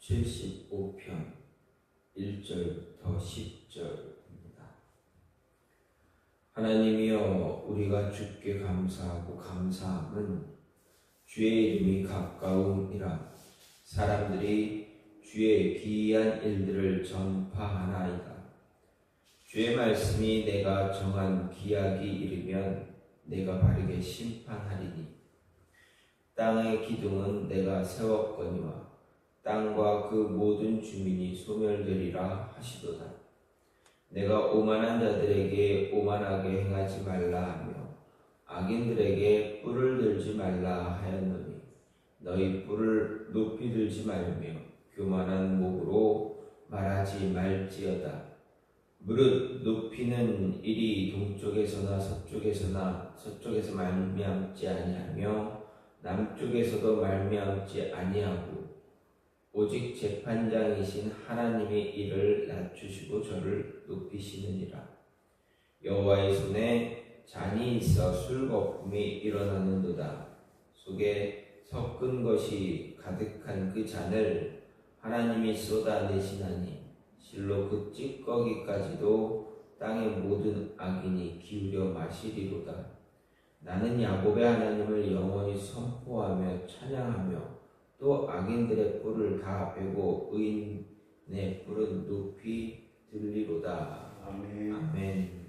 75편 1절부터 10절입니다. 하나님이여, 우리가 주께 감사하고 감사함은 주의 이름이 가까움이라. 사람들이 주의 기이한 일들을 전파하나이다. 주의 말씀이 내가 정한 기약이 이르면 내가 바르게 심판하리니, 땅의 기둥은 내가 세웠거니와 땅과 그 모든 주민이 소멸되리라 하시도다. 내가 오만한 자들에게 오만하게 행하지 말라 하며 악인들에게 뿔을 들지 말라 하였노니, 너희 뿔을 높이 들지 말며 교만한 목으로 말하지 말지어다. 무릇 높이는 이리 동쪽에서나 서쪽에서 말미암지 아니하며 남쪽에서도 말미암지 아니하고, 오직 재판장이신 하나님이 이를 낮추시고 저를 높이시느니라. 여호와의 손에 잔이 있어 술 거품이 일어나는도다. 속에 섞은 것이 가득한 그 잔을 하나님이 쏟아내시나니, 실로 그 찌꺼기까지도 땅의 모든 악인이 기울여 마시리로다. 나는 야곱의 하나님을 영원히 선포하며 찬양하며 또 악인들의 뿔을 다 빼고 의인의 뿔은 높이 들리로다. 아멘. 아멘.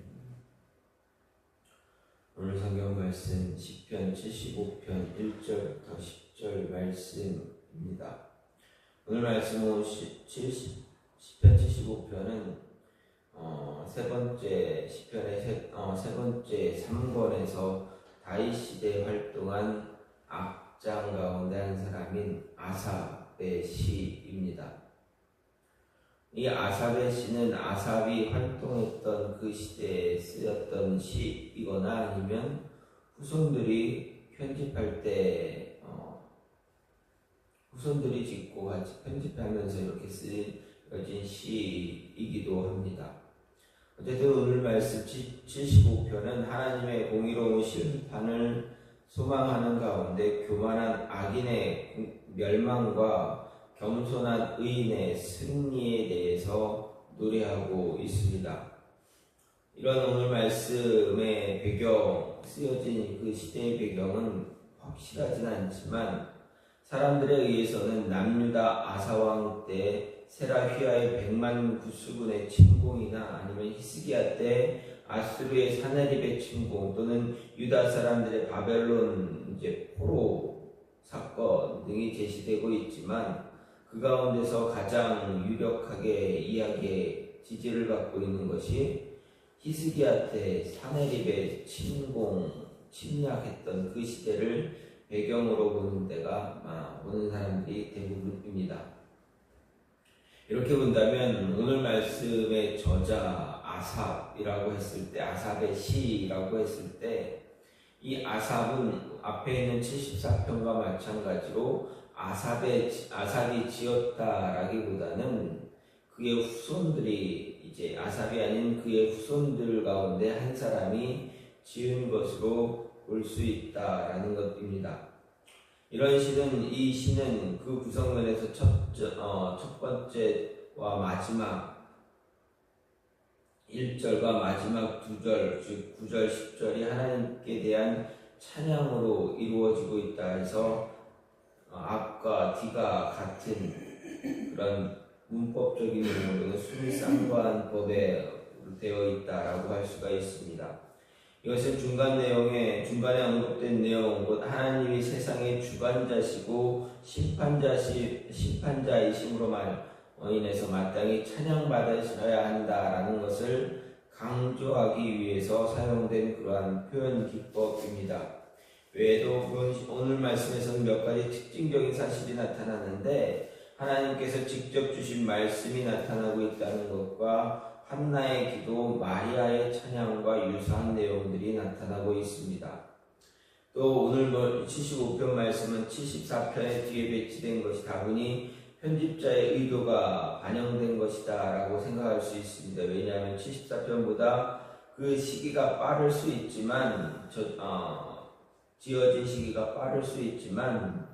오늘 성경 말씀 시편 75편 1절부터 10절 말씀입니다. 오늘 말씀은 시편 75편은 세 번째 시편의 세 번째 3권에서 다윗 시대에 활동한 악장 가운데 한 사람인 아삽의 시입니다. 이 아삽의 시는 아삽이 활동했던 그 시대에 쓰였던 시이거나 아니면 후손들이 편집할 때 후손들이 짓고 같이 편집하면서 이렇게 쓰여진 시이기도 합니다. 어쨌든 오늘 말씀 75편은 하나님의 공의로운 심판을 소망하는 가운데 교만한 악인의 멸망과 겸손한 의인의 승리에 대해서 노래하고 있습니다. 이런 오늘 말씀의 배경, 쓰여진 그 시대의 배경은 확실하진 않지만 사람들에 의해서는 남유다 아사왕 때 세라휘아의 100만 구수군의 침공이나 아니면 히스기야 때 아수르의 사네립의 침공, 또는 유다 사람들의 바벨론 포로 사건 등이 제시되고 있지만, 그 가운데서 가장 유력하게 이야기의 지지를 받고 있는 것이 히스기야 때 사네립의 침략했던 그 시대를 배경으로 보는 사람들이 대부분입니다. 이렇게 본다면 오늘 말씀의 저자 아삽이라고 했을 때, 아삽의 시라고 했을 때, 이 아삽은 앞에 있는 74편과 마찬가지로 아삽이 지었다라기보다는 그의 후손들이, 이제 아삽이 아닌 그의 후손들 가운데 한 사람이 지은 것으로 볼 수 있다라는 것입니다. 이 시는 그 구성면에서 첫 번째와 마지막 1절과 마지막 2절, 즉 9절, 10절이 하나님께 대한 찬양으로 이루어지고 있다 해서 앞과 뒤가 같은 그런 문법적인 내용으로는 수미상관 법에 되어 있다라고 할 수가 있습니다. 이것은 중간에 언급된 내용, 곧 하나님이 세상의 주관자시고 심판자이심으로 인해서 마땅히 찬양받으셔야 한다라는 것을 강조하기 위해서 사용된 그러한 표현 기법입니다. 외에도 오늘 말씀에서는 몇 가지 특징적인 사실이 나타나는데, 하나님께서 직접 주신 말씀이 나타나고 있다는 것과 한나의 기도, 마리아의 찬양과 유사한 내용들이 나타나고 있습니다. 또 오늘 75편 말씀은 74편의 뒤에 배치된 것이 다분히 편집자의 의도가 반영된 것이다 라고 생각할 수 있습니다. 왜냐하면 74편보다 그 시기가 빠를 수 있지만, 지어진 시기가 빠를 수 있지만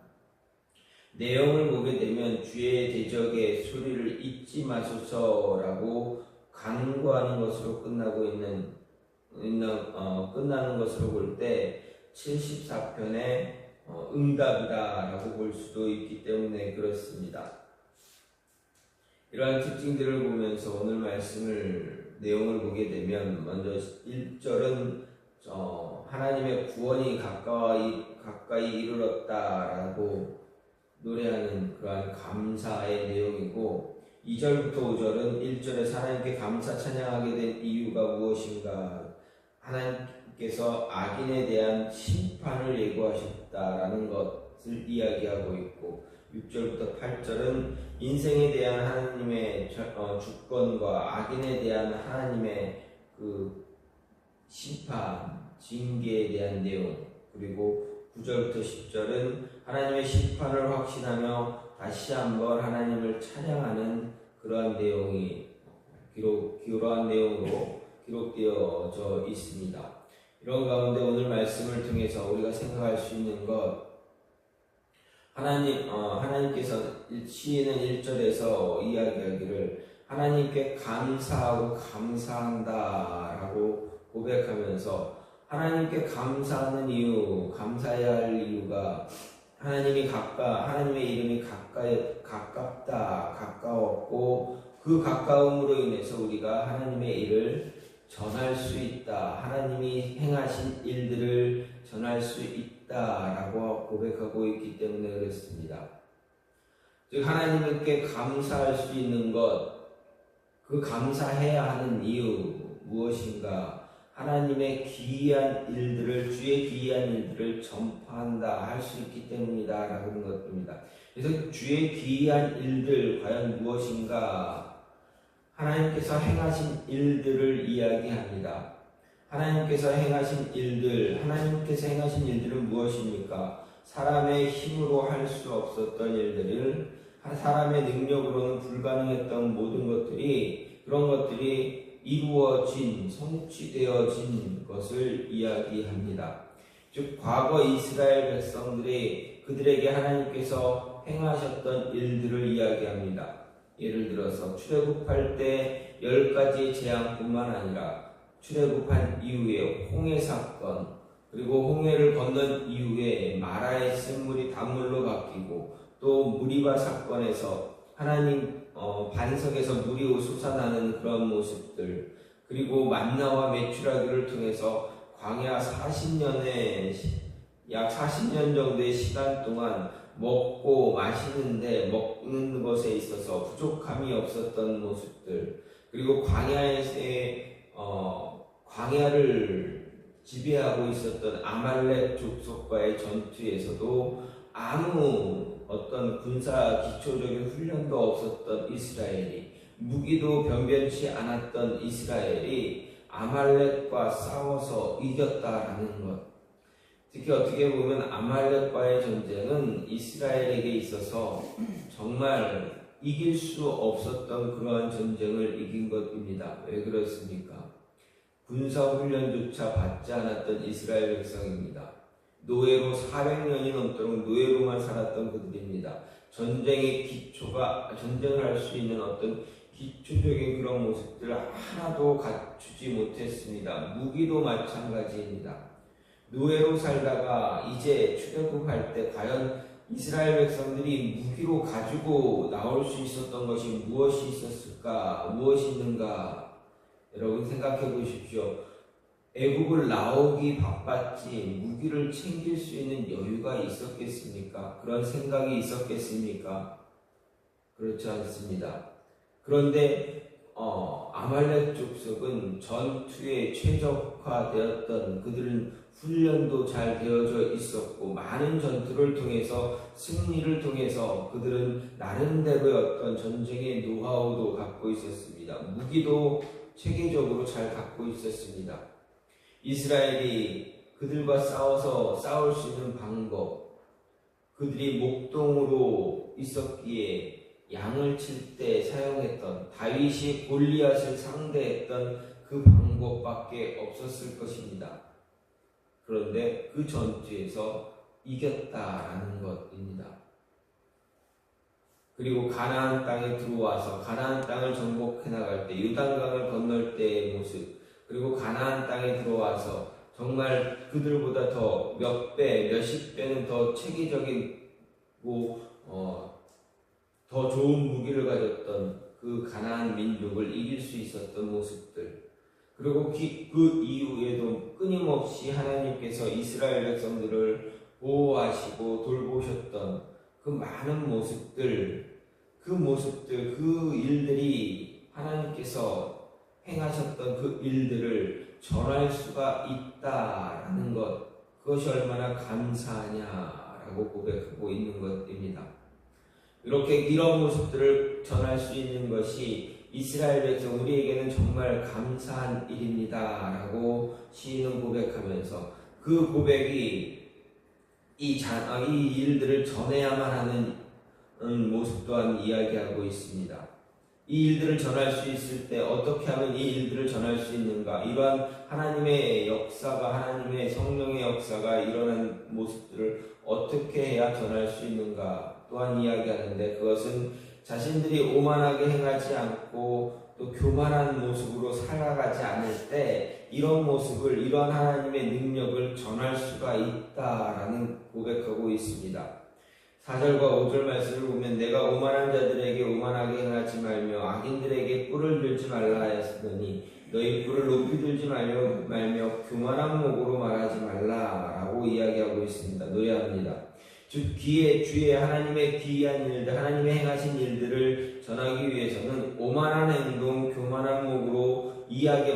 내용을 보게 되면 주의 대적의 소리를 잊지 마소서라고 간구하는 것으로 끝나는 것으로 볼 때 74편의 응답이다라고 볼 수도 있기 때문에 그렇습니다. 이러한 특징들을 보면서 오늘 말씀을 내용을 보게 되면 먼저 1절은 하나님의 구원이 가까이 이르렀다라고 노래하는 그러한 감사의 내용이고 2절부터 5절은 1절에 하나님께 감사 찬양하게 된 이유가 무엇인가 하나님께서 악인에 대한 심판을 예고하셨다라는 것을 이야기하고 있고 6절부터 8절은 인생에 대한 하나님의 주권과 악인에 대한 하나님의 그 심판, 징계에 대한 내용 그리고 9절부터 10절은 하나님의 심판을 확신하며 다시 한번 하나님을 찬양하는 그러한 내용이 그러한 내용으로 기록되어져 있습니다. 이런 가운데 오늘 말씀을 통해서 우리가 생각할 수 있는 것 하나님께서 시인은 1절에서 이야기하기를 하나님께 감사하고 감사한다라고 고백하면서 하나님께 감사하는 이유, 감사해야 할 이유가 하나님의 이름이 가깝다, 가까웠고 그 가까움으로 인해서 우리가 하나님의 일을 전할 수 있다. 하나님이 행하신 일들을 전할 수 있다라고 고백하고 있기 때문에 그렇습니다. 즉 하나님께 감사할 수 있는 것, 그 감사해야 하는 이유 무엇인가? 하나님의 기이한 일들을 주의 기이한 일들을 전파한다 할 수 있기 때문이다라는 것입니다. 그래서 주의 기이한 일들 과연 무엇인가? 하나님께서 행하신 일들을 이야기합니다. 하나님께서 행하신 일들은 무엇입니까? 사람의 힘으로 할 수 없었던 일들을 사람의 능력으로는 불가능했던 모든 것들이 그런 것들이 이루어진, 성취되어진 것을 이야기합니다. 즉 과거 이스라엘 백성들이 그들에게 하나님께서 행하셨던 일들을 이야기합니다. 예를 들어서 출애굽할 때 10가지 재앙뿐만 아니라 출애굽한 이후에 홍해 사건, 그리고 홍해를 건넌 이후에 마라의 쓴물이 단물로 바뀌고 또 무리바 사건에서 하나님 반석에서 물이 솟아나는 그런 모습들, 그리고 만나와 메추라기를 통해서 광야 40년 정도의 시간 동안 먹고 마시는데 먹는 것에 있어서 부족함이 없었던 모습들, 그리고 광야를 지배하고 있었던 아말렉 족속과의 전투에서도 아무 어떤 군사 기초적인 훈련도 없었던 이스라엘이, 무기도 변변치 않았던 이스라엘이 아말렉과 싸워서 이겼다라는 것. 특히 어떻게 보면 아말렉과의 전쟁은 이스라엘에게 있어서 정말 이길 수 없었던 그러한 전쟁을 이긴 것입니다. 왜 그렇습니까? 군사훈련조차 받지 않았던 이스라엘 백성입니다. 노예로 400년이 넘도록 노예로만 살았던 그들입니다. 전쟁을 할 수 있는 어떤 기초적인 그런 모습들을 하나도 갖추지 못했습니다. 무기도 마찬가지입니다. 노예로 살다가 이제 출애굽할 때 과연 이스라엘 백성들이 무기로 가지고 나올 수 있었던 것이 무엇이 있었을까? 무엇이 있는가? 여러분 생각해 보십시오. 애국을 나오기 바빴지 무기를 챙길 수 있는 여유가 있었겠습니까? 그런 생각이 있었겠습니까? 그렇지 않습니다. 그런데 아말렉 족속은 전투에 최적화되었던, 그들은 훈련도 잘 되어져 있었고 많은 전투를 통해서 승리를 통해서 그들은 나름대로의 어떤 전쟁의 노하우도 갖고 있었습니다. 무기도 체계적으로 잘 갖고 있었습니다. 이스라엘이 그들과 싸워서 싸울 수 있는 방법, 그들이 목동으로 있었기에 양을 칠 때 사용했던, 다윗이 골리앗을 상대했던 그 방법밖에 없었을 것입니다. 그런데 그 전투에서 이겼다라는 것입니다. 그리고 가나안 땅에 들어와서 가나안 땅을 정복해 나갈 때 요단강을 건널 때의 모습, 그리고 가나안 땅에 들어와서 정말 그들보다 더 몇 배, 몇십 배는 더 체계적이고 더 좋은 무기를 가졌던 그 가나안 민족을 이길 수 있었던 모습들, 그리고 그 이후에도 끊임없이 하나님께서 이스라엘 백성들을 보호하시고 돌보셨던 그 많은 모습들, 그 일들이 하나님께서 행하셨던 그 일들을 전할 수가 있다라는 것, 그것이 얼마나 감사하냐라고 고백하고 있는 것입니다. 이렇게 이런 모습들을 전할 수 있는 것이 이스라엘 백성 우리에게는 정말 감사한 일입니다라고 시인은 고백하면서 그 고백이 이 일들을 전해야만 하는 모습 또한 이야기하고 있습니다. 이 일들을 전할 수 있을 때 어떻게 하면 이 일들을 전할 수 있는가? 이러한 하나님의 역사가, 하나님의 성령의 역사가 일어난 모습들을 어떻게 해야 전할 수 있는가? 또한 이야기하는데, 그것은 자신들이 오만하게 행하지 않고 또 교만한 모습으로 살아가지 않을 때 이런 모습을, 이러한 하나님의 능력을 전할 수가 있다라는 고백하고 있습니다. 4절과 5절 말씀을 보면 내가 오만한 자들에게 오만하게 행하지 말며 악인들에게 뿔을 들지 말라 하였으니 너희 뿔을 높이 들지 말며 교만한 목으로 말하지 말라라고 이야기하고 있습니다. 노래합니다. 주의 하나님의 귀한 일들, 하나님의 행하신 일들을 전하기 위해서는 오만한 행동, 교만한 목으로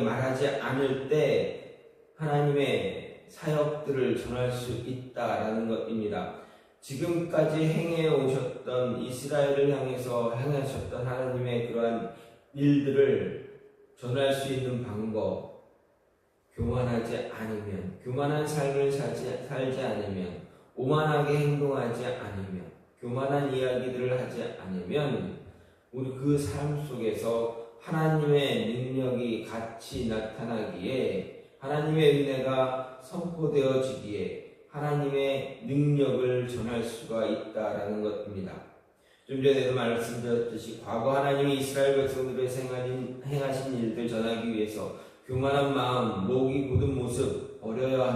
말하지 않을 때 하나님의 사역들을 전할 수 있다라는 것입니다. 지금까지 행해 오셨던 이스라엘을 향해서 행하셨던 하나님의 그러한 일들을 전할 수 있는 방법, 교만하지 않으면, 교만한 삶을 살지 않으면, 오만하게 행동하지 않으면, 교만한 이야기들을 하지 않으면 우리 그 삶 속에서 하나님의 능력이 같이 나타나기에, 하나님의 은혜가 선포되어지기에 하나님의 능력을 전할 수가 있다라는 것입니다. 좀 전에도 말씀드렸듯이 과거 하나님이 이스라엘 백성들의 행하신 일들 전하기 위해서 교만한 마음, 목이 굳은 모습 버려야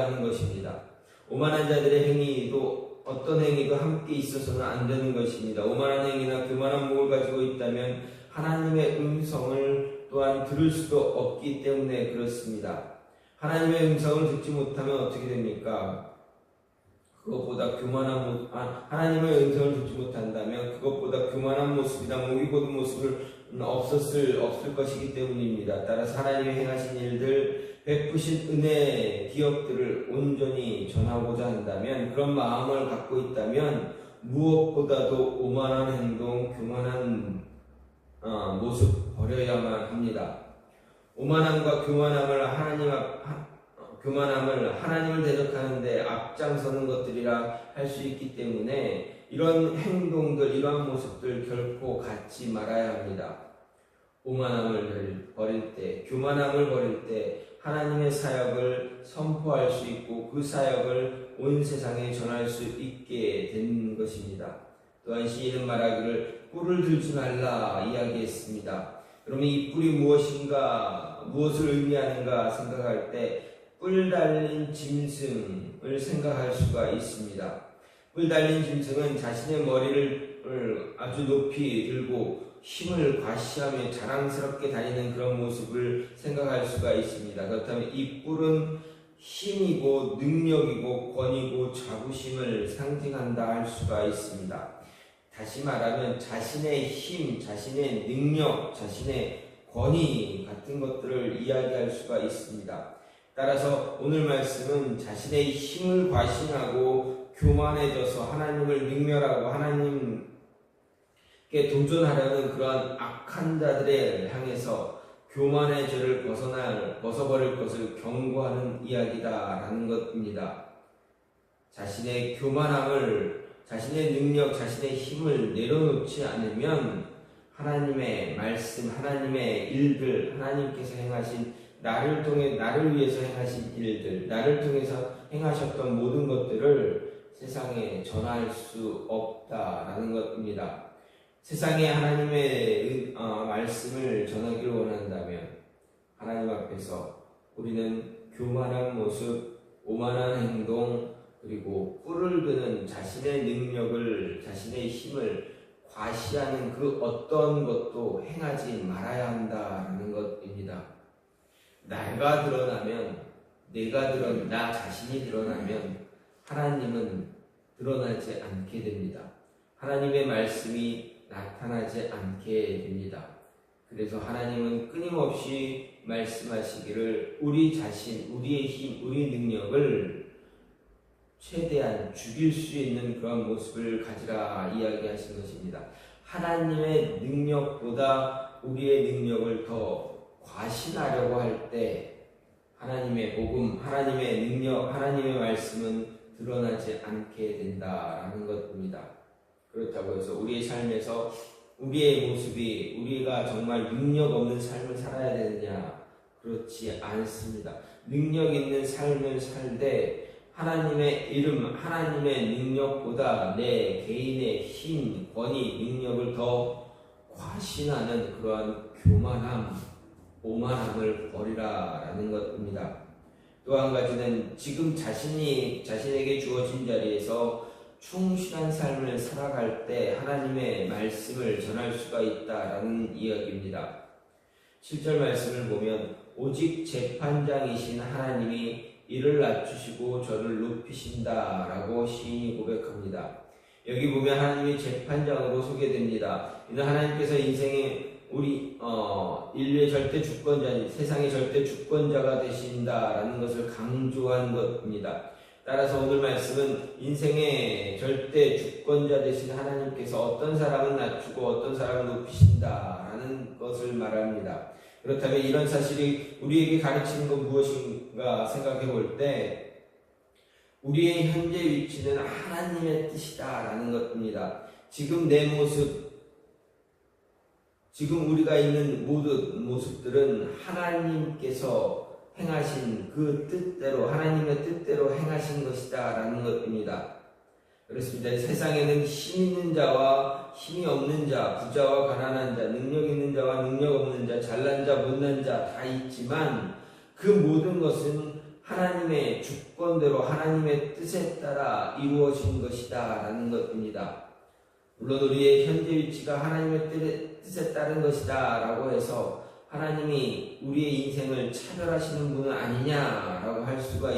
하는 것입니다. 오만한 자들의 행위도 어떤 행위도 함께 있어서는 안 되는 것입니다. 오만한 행위나 교만한 목을 가지고 있다면 하나님의 음성을 또한 들을 수도 없기 때문에 그렇습니다. 하나님의 음성을 듣지 못하면 어떻게 됩니까? 하나님의 음성을 듣지 못한다면 그것보다 교만한 모습이나 목이 곧은 모습을 없을 것이기 때문입니다. 따라서 하나님이 행하신 일들, 베푸신 은혜의 기업들을 온전히 전하고자 한다면, 그런 마음을 갖고 있다면 무엇보다도 오만한 행동, 교만한 모습 버려야만 합니다. 오만함과 교만함을 하나님을 대적하는데 앞장서는 것들이라 할 수 있기 때문에 이런 행동들, 이러한 모습들 결코 갖지 말아야 합니다. 오만함을 버릴 때, 교만함을 버릴 때 하나님의 사역을 선포할 수 있고 그 사역을 온 세상에 전할 수 있게 된 것입니다. 또한 시인은 말하기를 뿔을 들지 말라 이야기했습니다. 그러면 이 뿔이 무엇을 의미하는가 생각할 때 뿔 달린 짐승을 생각할 수가 있습니다. 뿔 달린 짐승은 자신의 머리를 아주 높이 들고 힘을 과시하며 자랑스럽게 다니는 그런 모습을 생각할 수가 있습니다. 그렇다면 이 뿔은 힘이고 능력이고 권위고 자부심을 상징한다 할 수가 있습니다. 다시 말하면 자신의 힘, 자신의 능력, 자신의 권위 같은 것들을 이야기할 수가 있습니다. 따라서 오늘 말씀은 자신의 힘을 과신하고 교만해져서 하나님을 능멸하고 하나님께 도전하려는 그러한 악한 자들에 향해서 교만의 죄를 벗어버릴 것을 경고하는 이야기다라는 것입니다. 자신의 교만함을, 자신의 능력, 자신의 힘을 내려놓지 않으면 하나님의 말씀, 하나님의 일들, 하나님께서 행하신 나를 위해서 행하신 일들, 나를 통해서 행하셨던 모든 것들을 세상에 전할 수 없다라는 것입니다. 세상에 하나님의 말씀을 전하기를 원한다면 하나님 앞에서 우리는 교만한 모습, 오만한 행동, 그리고 뿔을 드는 자신의 능력을, 자신의 힘을 과시하는 그 어떤 것도 행하지 말아야 한다는 것입니다. 내가 드러나면, 나 자신이 드러나면 하나님은 드러나지 않게 됩니다. 하나님의 말씀이 나타나지 않게 됩니다. 그래서 하나님은 끊임없이 말씀하시기를 우리 자신, 우리의 힘, 우리 능력을 최대한 죽일 수 있는 그런 모습을 가지라 이야기하신 것입니다. 하나님의 능력보다 우리의 능력을 더 과신하려고 할 때 하나님의 복음, 하나님의 능력, 하나님의 말씀은 드러나지 않게 된다라는 것입니다. 그렇다고 해서 우리의 삶에서 우리의 모습이 우리가 정말 능력 없는 삶을 살아야 되느냐? 그렇지 않습니다. 능력 있는 삶을 살되 하나님의 이름, 하나님의 능력보다 내 개인의 힘, 권위, 능력을 더 과신하는 그러한 교만함, 오만함을 버리라라는 것입니다. 또 한 가지는 지금 자신에게 주어진 자리에서 충실한 삶을 살아갈 때 하나님의 말씀을 전할 수가 있다라는 이야기입니다. 7절 말씀을 보면 오직 재판장이신 하나님이 이를 낮추시고 저를 높이신다라고 시인이 고백합니다. 여기 보면 하나님이 재판장으로 소개됩니다. 이는 하나님께서 인생의 우리 인류의 절대 주권자, 세상의 절대 주권자가 되신다라는 것을 강조한 것입니다. 따라서 오늘 말씀은 인생의 절대 주권자 되신 하나님께서 어떤 사람은 낮추고 어떤 사람은 높이신다라는 것을 말합니다. 그렇다면 이런 사실이 우리에게 가르치는 것 무엇인가 생각해 볼 때 우리의 현재 위치는 하나님의 뜻이다라는 것입니다. 지금 내 모습, 지금 우리가 있는 모든 모습들은 하나님께서 행하신 그 뜻대로, 하나님의 뜻대로 행하신 것이다 라는 것입니다. 그렇습니다. 세상에는 힘 있는 자와 힘이 없는 자, 부자와 가난한 자, 능력 있는 자와 능력 없는 자, 잘난 자, 못난 자 다 있지만 그 모든 것은 하나님의 주권대로 하나님의 뜻에 따라 이루어진 것이다 라는 것입니다. 물론 우리의 현재 위치가 하나님의 뜻에 따른 것이다 라고 해서 하나님이 우리의 인생을 차별하시는 분은 아니냐라고 할 수가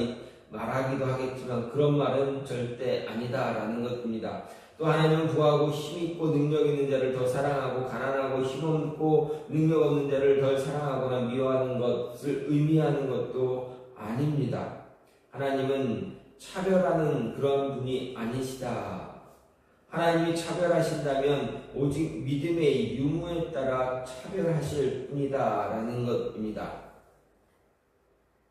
말하기도 하겠지만 그런 말은 절대 아니다라는 것입니다. 또 하나님은 부하고 힘있고 능력 있는 자를 더 사랑하고 가난하고 힘없고 능력 없는 자를 덜 사랑하거나 미워하는 것을 의미하는 것도 아닙니다. 하나님은 차별하는 그런 분이 아니시다. 하나님이 차별하신다면 오직 믿음의 유무에 따라 차별하실 뿐이다 라는 것입니다.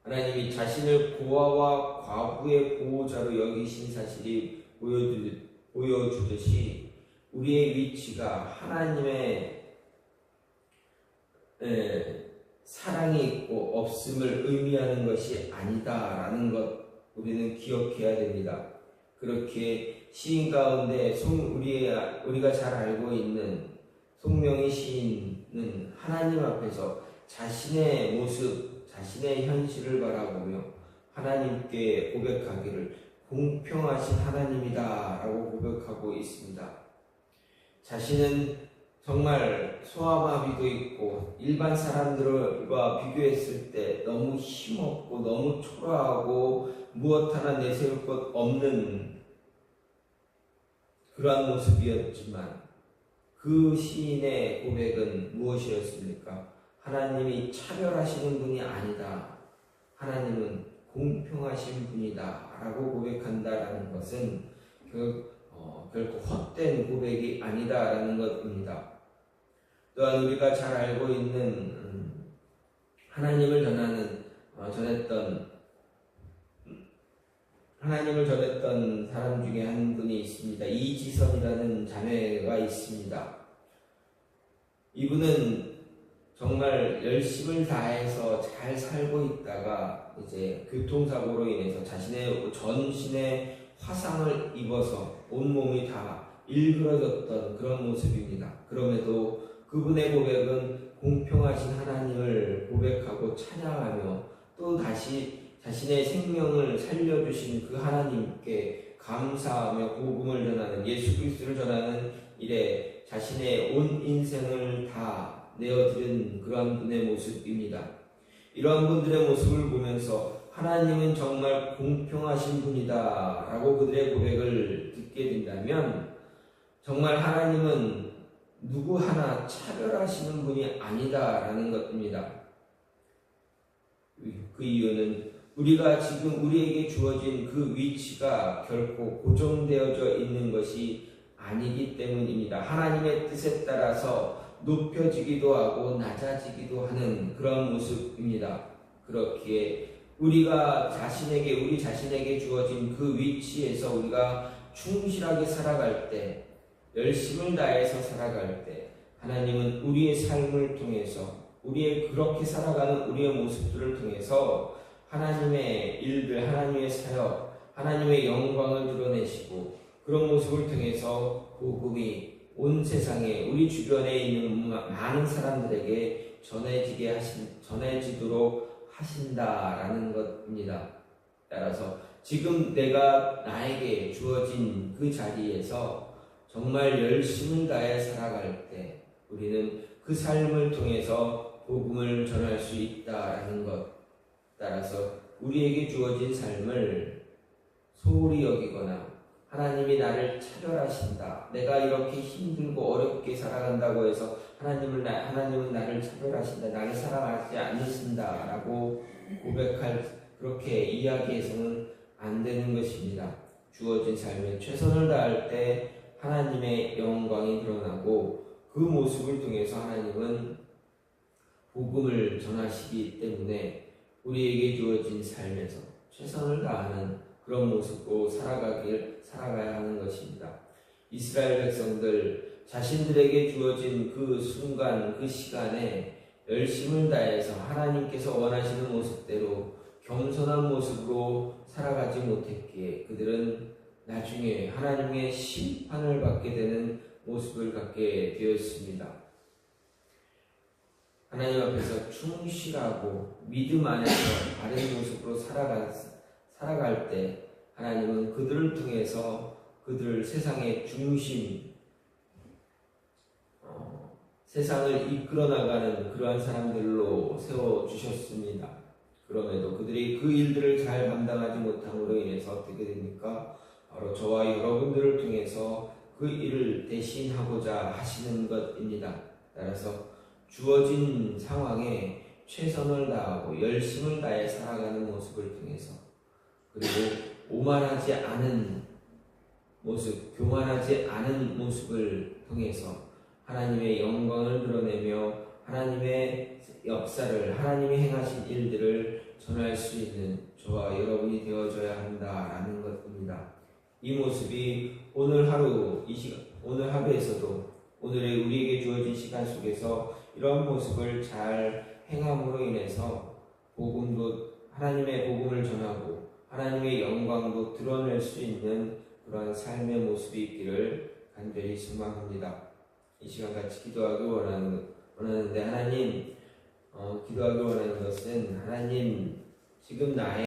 하나님이 자신을 고아와 과부의 보호자로 여기신 사실이 보여주듯이 우리의 위치가 하나님의 사랑이 있고 없음을 의미하는 것이 아니다라는 것 우리는 기억해야 됩니다. 그렇게 시인 가운데 우리가 잘 알고 있는 송명희 시인은 하나님 앞에서 자신의 모습, 자신의 현실을 바라보며 하나님께 고백하기를 공평하신 하나님이다 라고 고백하고 있습니다. 자신은 정말 소아마비도 있고 일반 사람들과 비교했을 때 너무 힘없고 너무 초라하고 무엇 하나 내세울 것 없는 그러한 모습이었지만 그 시인의 고백은 무엇이었습니까? 하나님이 차별하시는 분이 아니다. 하나님은 공평하신 분이다 라고 고백한다라는 것은 결코 헛된 고백이 아니다라는 것입니다. 또한 우리가 잘 알고 있는 하나님을 전했던 사람 중에 한 분이 있습니다. 이지선이라는 자매가 있습니다. 이분은 정말 열심을 다해서 잘 살고 있다가 이제 교통사고로 인해서 자신의 전신의 화상을 입어서 온몸이 다 일그러졌던 그런 모습입니다. 그럼에도 그분의 고백은 공평하신 하나님을 고백하고 찬양하며 또 다시 자신의 생명을 살려주신 그 하나님께 감사하며 복음을 전하는, 예수 그리스도를 전하는 일에 자신의 온 인생을 다 내어드린 그러한 분의 모습입니다. 이러한 분들의 모습을 보면서 하나님은 정말 공평하신 분이다 라고 그들의 고백을 듣게 된다면, 정말 하나님은 누구 하나 차별하시는 분이 아니다 라는 것입니다. 그 이유는 우리가 지금 우리에게 주어진 그 위치가 결코 고정되어져 있는 것이 아니기 때문입니다. 하나님의 뜻에 따라서 높여지기도 하고 낮아지기도 하는 그런 모습입니다. 그렇기에 우리가 우리 자신에게 주어진 그 위치에서 우리가 충실하게 살아갈 때, 열심을 다해서 살아갈 때, 하나님은 우리의 삶을 통해서, 그렇게 살아가는 우리의 모습들을 통해서 하나님의 일들, 하나님의 사역, 하나님의 영광을 드러내시고, 그런 모습을 통해서 복음이 온 세상에, 우리 주변에 있는 많은 사람들에게 전해지도록 하신다라는 것입니다. 따라서 지금 나에게 주어진 그 자리에서 정말 열심을 다해 살아갈 때 우리는 그 삶을 통해서 복음을 전할 수 있다라는 것. 따라서 우리에게 주어진 삶을 소홀히 여기거나 하나님이 나를 차별하신다, 내가 이렇게 힘들고 어렵게 살아간다고 해서 하나님은 나를 차별하신다, 나를 사랑하지 않으신다 라고 그렇게 이야기해서는 안 되는 것입니다. 주어진 삶에 최선을 다할 때 하나님의 영광이 드러나고, 그 모습을 통해서 하나님은 복음을 전하시기 때문에 우리에게 주어진 삶에서 최선을 다하는 그런 모습으로 살아가야 하는 것입니다. 이스라엘 백성들 자신들에게 주어진 그 순간, 그 시간에 열심을 다해서 하나님께서 원하시는 모습대로 겸손한 모습으로 살아가지 못했기에 그들은 나중에 하나님의 심판을 받게 되는 모습을 갖게 되었습니다. 하나님 앞에서 충실하고 믿음 안에서 바른 모습으로 살아갈 때 하나님은 그들을 통해서 그들 세상의 중심, 세상을 이끌어 나가는 그러한 사람들로 세워주셨습니다. 그럼에도 그들이 그 일들을 잘 감당하지 못함으로 인해서 어떻게 됩니까? 바로 저와 여러분들을 통해서 그 일을 대신하고자 하시는 것입니다. 따라서 주어진 상황에 최선을 다하고 열심을 다해 살아가는 모습을 통해서, 그리고 오만하지 않은 모습, 교만하지 않은 모습을 통해서 하나님의 영광을 드러내며 하나님의 역사를, 하나님이 행하신 일들을 전할 수 있는 저와 여러분이 되어줘야 한다라는 것입니다. 이 모습이 오늘 하루에서도 우리에게 주어진 시간 속에서 이러한 모습을 잘 행함으로 인해서 하나님의 복음을 전하고 하나님의 영광도 드러낼 수 있는 그러한 삶의 모습이 있기를 간절히 소망합니다. 이 시간 같이 기도하기 원하는데, 하나님, 기도하기 원하는 것은, 하나님, 지금 나의